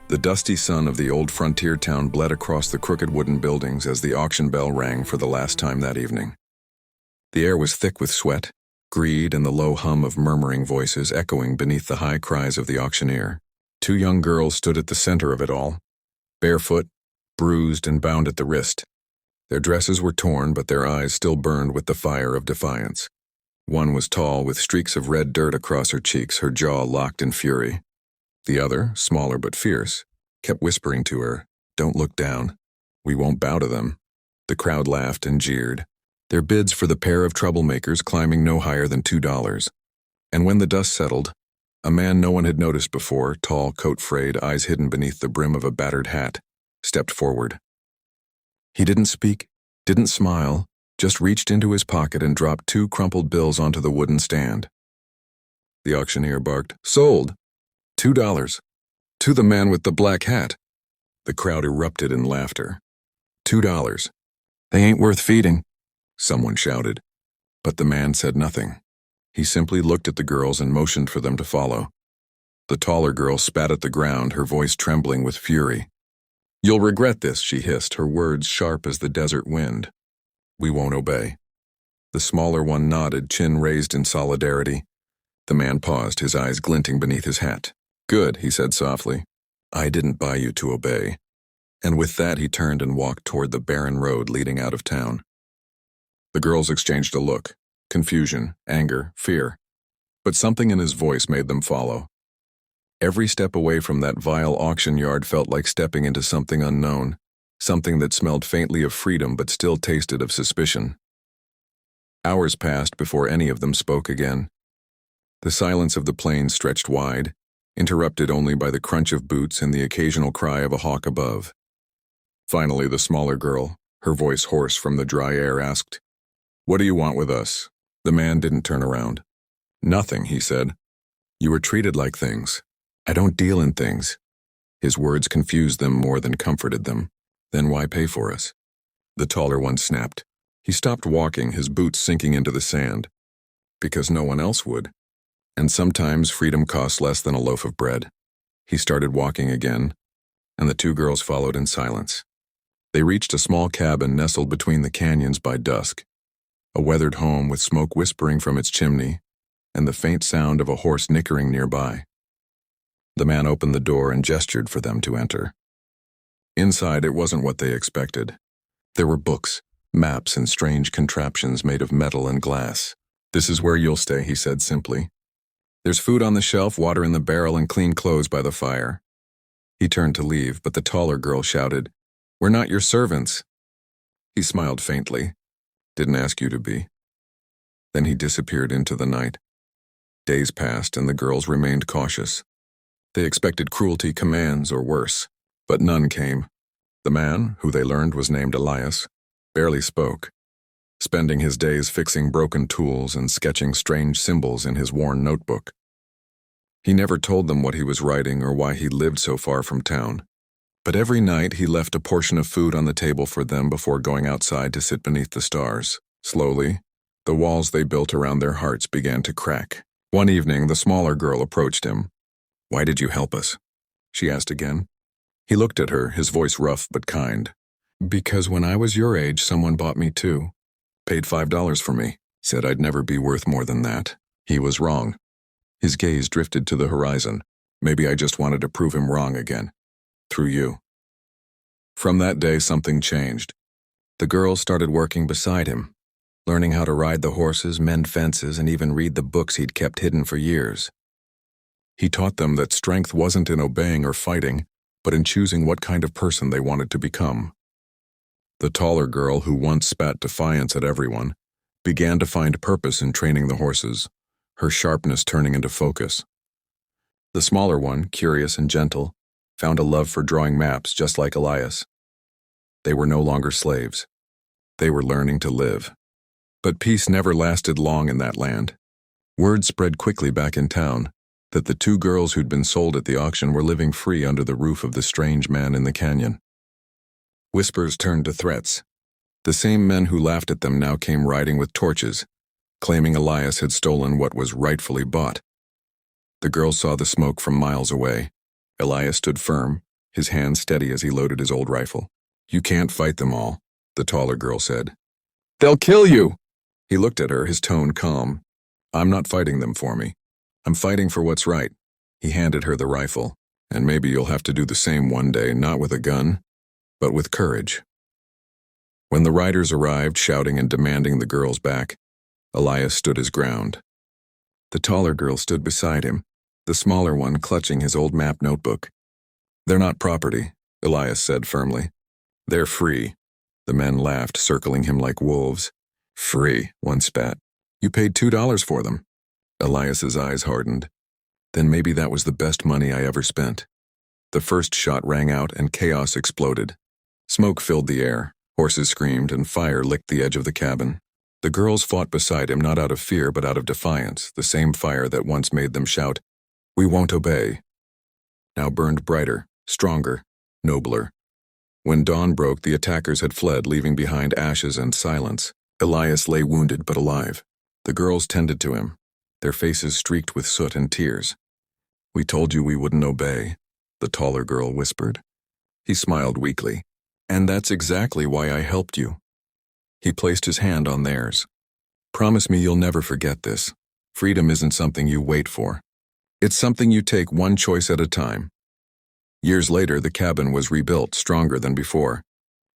The dusty sun of the old frontier town bled across the crooked wooden buildings as the auction bell rang for the last time that evening. The air was thick with sweat, greed, and the low hum of murmuring voices echoing beneath the high cries of the auctioneer. Two young girls stood at the center of it all, barefoot, bruised, and bound at the wrist. Their dresses were torn, but their eyes still burned with the fire of defiance. One was tall, with streaks of red dirt across her cheeks, her jaw locked in fury. The other, smaller but fierce, kept whispering to her, "Don't look down. We won't bow to them." The crowd laughed and jeered, their bids for the pair of troublemakers climbing no higher than $2. And when the dust settled, a man no one had noticed before, tall, coat frayed, eyes hidden beneath the brim of a battered hat, stepped forward. He didn't speak, didn't smile, just reached into his pocket and dropped 2 crumpled bills onto the wooden stand. The auctioneer barked, "Sold! $2. To the man with the black hat." The crowd erupted in laughter. $2. "They ain't worth feeding," someone shouted. But the man said nothing. He simply looked at the girls and motioned for them to follow. The taller girl spat at the ground, her voice trembling with fury. "You'll regret this," she hissed, her words sharp as the desert wind. "We won't obey." The smaller one nodded, chin raised in solidarity. The man paused, his eyes glinting beneath his hat. "Good," he said softly. "I didn't buy you to obey." And with that he turned and walked toward the barren road leading out of town. The girls exchanged a look, confusion, anger, fear. But something in his voice made them follow. Every step away from that vile auction yard felt like stepping into something unknown, something that smelled faintly of freedom but still tasted of suspicion. Hours passed before any of them spoke again. The silence of the plain stretched wide, interrupted only by the crunch of boots and the occasional cry of a hawk above. Finally, the smaller girl, her voice hoarse from the dry air, asked, "What do you want with us?" The man didn't turn around. "Nothing," he said. "You were treated like things. I don't deal in things." His words confused them more than comforted them. "Then why pay for us?" The taller one snapped. He stopped walking, his boots sinking into the sand. "Because no one else would. And sometimes freedom costs less than a loaf of bread." He started walking again, and the 2 girls followed in silence. They reached a small cabin nestled between the canyons by dusk, a weathered home with smoke whispering from its chimney and the faint sound of a horse nickering nearby. The man opened the door and gestured for them to enter. Inside, it wasn't what they expected. There were books, maps, and strange contraptions made of metal and glass. "This is where you'll stay," he said simply. "There's food on the shelf, water in the barrel, and clean clothes by the fire." He turned to leave, but the taller girl shouted, "We're not your servants." He smiled faintly. "Didn't ask you to be." Then he disappeared into the night. Days passed, and the girls remained cautious. They expected cruelty, commands, or worse, but none came. The man, who they learned was named Elias, barely spoke, spending his days fixing broken tools and sketching strange symbols in his worn notebook. He never told them what he was writing or why he lived so far from town. But every night he left a portion of food on the table for them before going outside to sit beneath the stars. Slowly, the walls they built around their hearts began to crack. One evening, the smaller girl approached him. "Why did you help us?" she asked again. He looked at her, his voice rough but kind. "Because when I was your age, someone bought me too. Paid $5 for me. Said I'd never be worth more than that. He was wrong." His gaze drifted to the horizon. "Maybe I just wanted to prove him wrong again. Through you." From that day, something changed. The girls started working beside him, learning how to ride the horses, mend fences, and even read the books he'd kept hidden for years. He taught them that strength wasn't in obeying or fighting, but in choosing what kind of person they wanted to become. The taller girl, who once spat defiance at everyone, began to find purpose in training the horses, her sharpness turning into focus. The smaller one, curious and gentle, found a love for drawing maps just like Elias. They were no longer slaves. They were learning to live. But peace never lasted long in that land. Word spread quickly back in town that the 2 girls who'd been sold at the auction were living free under the roof of the strange man in the canyon. Whispers turned to threats. The same men who laughed at them now came riding with torches, claiming Elias had stolen what was rightfully bought. The girls saw the smoke from miles away. Elias stood firm, his hand steady as he loaded his old rifle. "You can't fight them all," the taller girl said. "They'll kill you!" He looked at her, his tone calm. "I'm not fighting them for me. I'm fighting for what's right." He handed her the rifle. "And maybe you'll have to do the same one day, not with a gun, but with courage." When the riders arrived, shouting and demanding the girls back, Elias stood his ground. The taller girl stood beside him, the smaller one clutching his old map notebook. "They're not property," Elias said firmly. "They're free." The men laughed, circling him like wolves. "Free," one spat. "You paid $2 for them." Elias's eyes hardened. "Then maybe that was the best money I ever spent." The first shot rang out and chaos exploded. Smoke filled the air, horses screamed, and fire licked the edge of the cabin. The girls fought beside him not out of fear but out of defiance, the same fire that once made them shout, "We won't obey," now burned brighter, stronger, nobler. When dawn broke, the attackers had fled, leaving behind ashes and silence. Elias lay wounded but alive. The girls tended to him, their faces streaked with soot and tears. "We told you we wouldn't obey," the taller girl whispered. He smiled weakly. "And that's exactly why I helped you." He placed his hand on theirs. "Promise me you'll never forget this. Freedom isn't something you wait for. It's something you take one choice at a time." Years later, the cabin was rebuilt, stronger than before.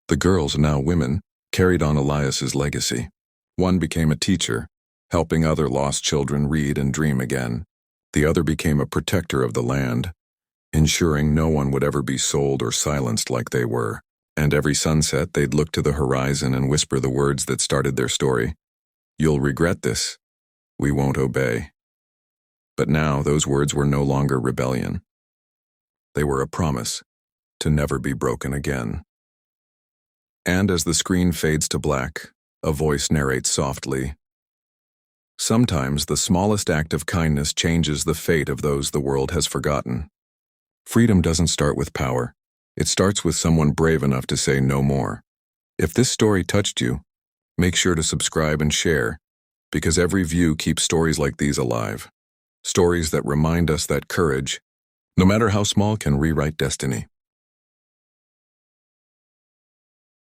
The girls, now women, carried on Elias's legacy. One became a teacher, helping other lost children read and dream again. The other became a protector of the land, ensuring no one would ever be sold or silenced like they were. And every sunset, they'd look to the horizon and whisper the words that started their story. "You'll regret this. We won't obey." But now, those words were no longer rebellion. They were a promise to never be broken again. And as the screen fades to black, a voice narrates softly, "Sometimes the smallest act of kindness changes the fate of those the world has forgotten." Freedom doesn't start with power. It starts with someone brave enough to say no more. If this story touched you, make sure to subscribe and share, because every view keeps stories like these alive. Stories that remind us that courage, no matter how small, can rewrite destiny.